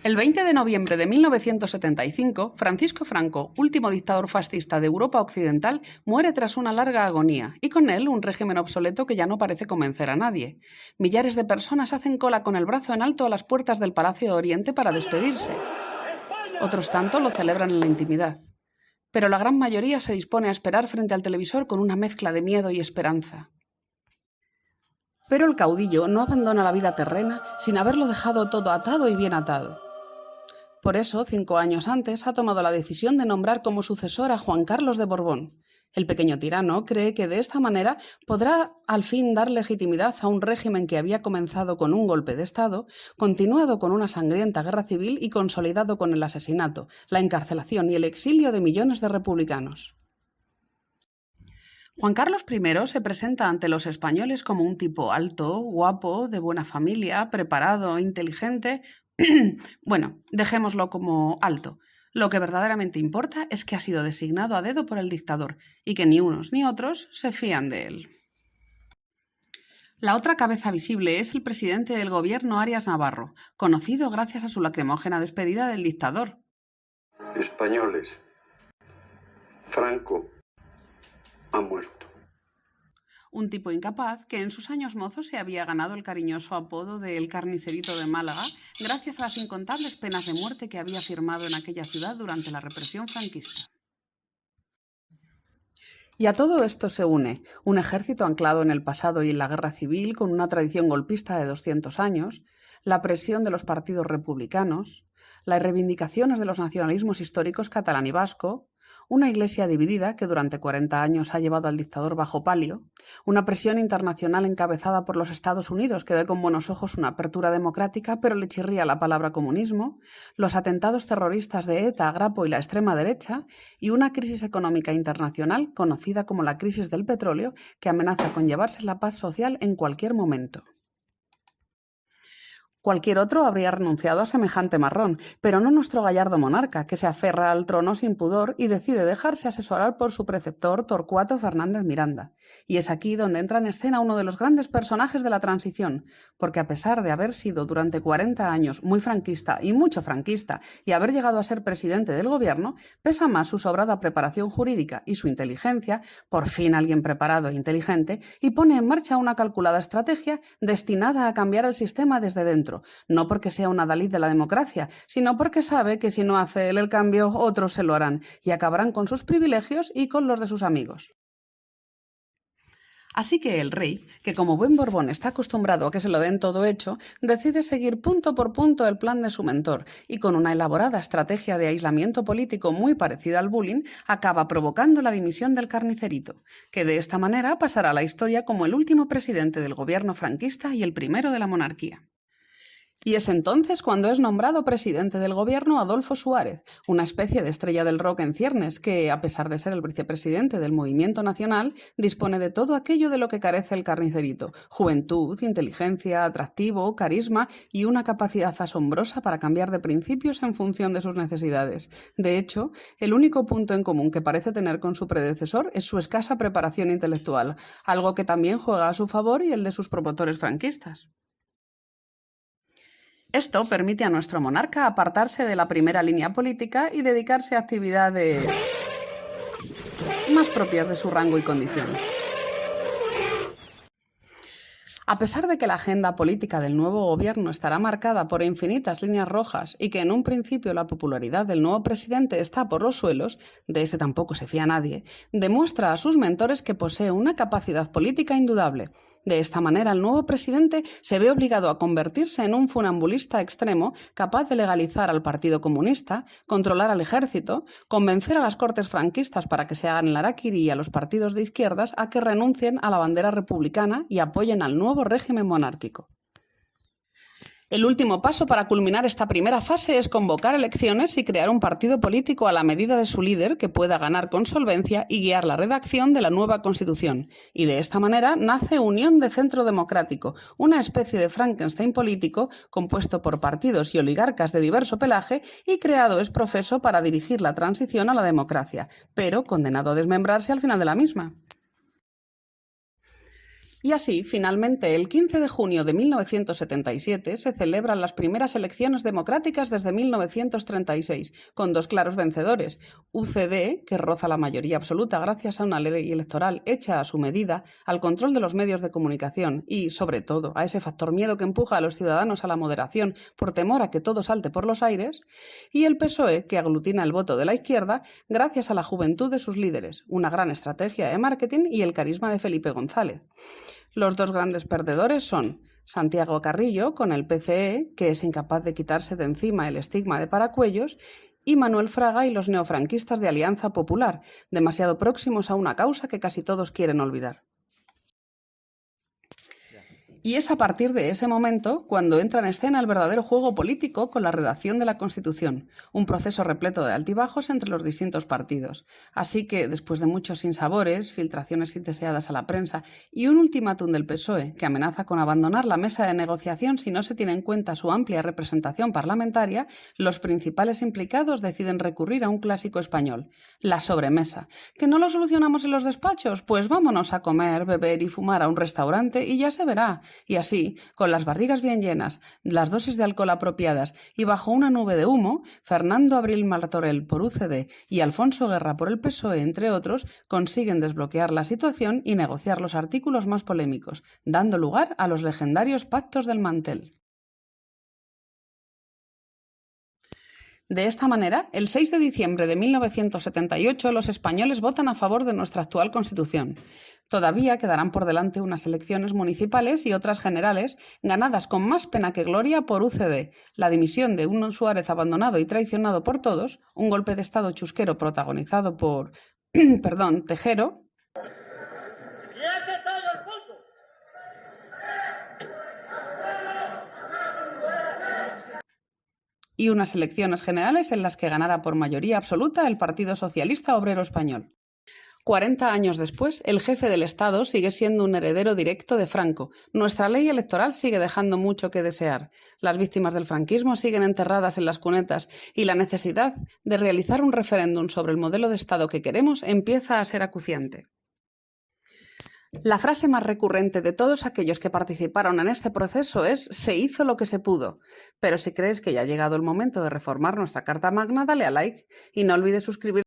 El 20 de noviembre de 1975, Francisco Franco, último dictador fascista de Europa Occidental, muere tras una larga agonía, y con él un régimen obsoleto que ya no parece convencer a nadie. Millares de personas hacen cola con el brazo en alto a las puertas del Palacio de Oriente para despedirse. Otros tanto lo celebran en la intimidad. Pero la gran mayoría se dispone a esperar frente al televisor con una mezcla de miedo y esperanza. Pero el caudillo no abandona la vida terrena sin haberlo dejado todo atado y bien atado. Por eso, 5 años antes, ha tomado la decisión de nombrar como sucesor a Juan Carlos de Borbón. El pequeño tirano cree que de esta manera podrá al fin dar legitimidad a un régimen que había comenzado con un golpe de Estado, continuado con una sangrienta guerra civil y consolidado con el asesinato, la encarcelación y el exilio de millones de republicanos. Juan Carlos I se presenta ante los españoles como un tipo alto, guapo, de buena familia, preparado, inteligente. Bueno, dejémoslo como alto. Lo que verdaderamente importa es que ha sido designado a dedo por el dictador y que ni unos ni otros se fían de él. La otra cabeza visible es el presidente del gobierno, Arias Navarro, conocido gracias a su lacrimógena despedida del dictador. Españoles, Franco ha muerto. Un tipo incapaz que en sus años mozos se había ganado el cariñoso apodo de El Carnicerito de Málaga gracias a las incontables penas de muerte que había firmado en aquella ciudad durante la represión franquista. Y a todo esto se une un ejército anclado en el pasado y en la guerra civil con una tradición golpista de 200 años, la presión de los partidos republicanos, las reivindicaciones de los nacionalismos históricos catalán y vasco, una iglesia dividida que durante 40 años ha llevado al dictador bajo palio, una presión internacional encabezada por los Estados Unidos que ve con buenos ojos una apertura democrática pero le chirría la palabra comunismo, los atentados terroristas de ETA, Grapo y la extrema derecha y una crisis económica internacional conocida como la crisis del petróleo que amenaza con llevarse la paz social en cualquier momento. Cualquier otro habría renunciado a semejante marrón, pero no nuestro gallardo monarca, que se aferra al trono sin pudor y decide dejarse asesorar por su preceptor Torcuato Fernández Miranda. Y es aquí donde entra en escena uno de los grandes personajes de la transición, porque a pesar de haber sido durante 40 años muy franquista y mucho franquista y haber llegado a ser presidente del gobierno, pesa más su sobrada preparación jurídica y su inteligencia, por fin alguien preparado e inteligente, y pone en marcha una calculada estrategia destinada a cambiar el sistema desde dentro. No porque sea un adalid de la democracia, sino porque sabe que si no hace él el cambio, otros se lo harán y acabarán con sus privilegios y con los de sus amigos. Así que el rey, que como buen Borbón está acostumbrado a que se lo den todo hecho, decide seguir punto por punto el plan de su mentor y con una elaborada estrategia de aislamiento político muy parecida al bullying, acaba provocando la dimisión del Carnicerito, que de esta manera pasará a la historia como el último presidente del gobierno franquista y el primero de la monarquía. Y es entonces cuando es nombrado presidente del gobierno Adolfo Suárez, una especie de estrella del rock en ciernes que, a pesar de ser el vicepresidente del Movimiento Nacional, dispone de todo aquello de lo que carece el Carnicerito: juventud, inteligencia, atractivo, carisma y una capacidad asombrosa para cambiar de principios en función de sus necesidades. De hecho, el único punto en común que parece tener con su predecesor es su escasa preparación intelectual, algo que también juega a su favor y el de sus promotores franquistas. Esto permite a nuestro monarca apartarse de la primera línea política y dedicarse a actividades más propias de su rango y condición. A pesar de que la agenda política del nuevo gobierno estará marcada por infinitas líneas rojas y que en un principio la popularidad del nuevo presidente está por los suelos, de este tampoco se fía nadie, demuestra a sus mentores que posee una capacidad política indudable. De esta manera, el nuevo presidente se ve obligado a convertirse en un funambulista extremo capaz de legalizar al Partido Comunista, controlar al ejército, convencer a las cortes franquistas para que se hagan el harakiri y a los partidos de izquierdas a que renuncien a la bandera republicana y apoyen al nuevo régimen monárquico. El último paso para culminar esta primera fase es convocar elecciones y crear un partido político a la medida de su líder que pueda ganar con solvencia y guiar la redacción de la nueva Constitución. Y de esta manera nace Unión de Centro Democrático, una especie de Frankenstein político compuesto por partidos y oligarcas de diverso pelaje y creado ex professo para dirigir la transición a la democracia, pero condenado a desmembrarse al final de la misma. Y así, finalmente, el 15 de junio de 1977 se celebran las primeras elecciones democráticas desde 1936, con dos claros vencedores: UCD, que roza la mayoría absoluta gracias a una ley electoral hecha a su medida, al control de los medios de comunicación y, sobre todo, a ese factor miedo que empuja a los ciudadanos a la moderación por temor a que todo salte por los aires, y el PSOE, que aglutina el voto de la izquierda gracias a la juventud de sus líderes, una gran estrategia de marketing y el carisma de Felipe González. Los dos grandes perdedores son Santiago Carrillo, con el PCE, que es incapaz de quitarse de encima el estigma de paracuellos, y Manuel Fraga y los neofranquistas de Alianza Popular, demasiado próximos a una causa que casi todos quieren olvidar. Y es a partir de ese momento cuando entra en escena el verdadero juego político con la redacción de la Constitución, un proceso repleto de altibajos entre los distintos partidos. Así que, después de muchos sinsabores, filtraciones indeseadas a la prensa y un ultimátum del PSOE que amenaza con abandonar la mesa de negociación si no se tiene en cuenta su amplia representación parlamentaria, los principales implicados deciden recurrir a un clásico español, la sobremesa. ¿Que no lo solucionamos en los despachos? Pues vámonos a comer, beber y fumar a un restaurante y ya se verá. Y así, con las barrigas bien llenas, las dosis de alcohol apropiadas y bajo una nube de humo, Fernando Abril Martorell por UCD y Alfonso Guerra por el PSOE, entre otros, consiguen desbloquear la situación y negociar los artículos más polémicos, dando lugar a los legendarios pactos del mantel. De esta manera, el 6 de diciembre de 1978 los españoles votan a favor de nuestra actual Constitución. Todavía quedarán por delante unas elecciones municipales y otras generales, ganadas con más pena que gloria por UCD, la dimisión de un Suárez abandonado y traicionado por todos, un golpe de Estado chusquero protagonizado por Tejero, y unas elecciones generales en las que ganara por mayoría absoluta el Partido Socialista Obrero Español. 40 años después, el jefe del Estado sigue siendo un heredero directo de Franco. Nuestra ley electoral sigue dejando mucho que desear. Las víctimas del franquismo siguen enterradas en las cunetas y la necesidad de realizar un referéndum sobre el modelo de Estado que queremos empieza a ser acuciante. La frase más recurrente de todos aquellos que participaron en este proceso es «se hizo lo que se pudo». Pero si crees que ya ha llegado el momento de reformar nuestra Carta Magna, dale a like y no olvides suscribirte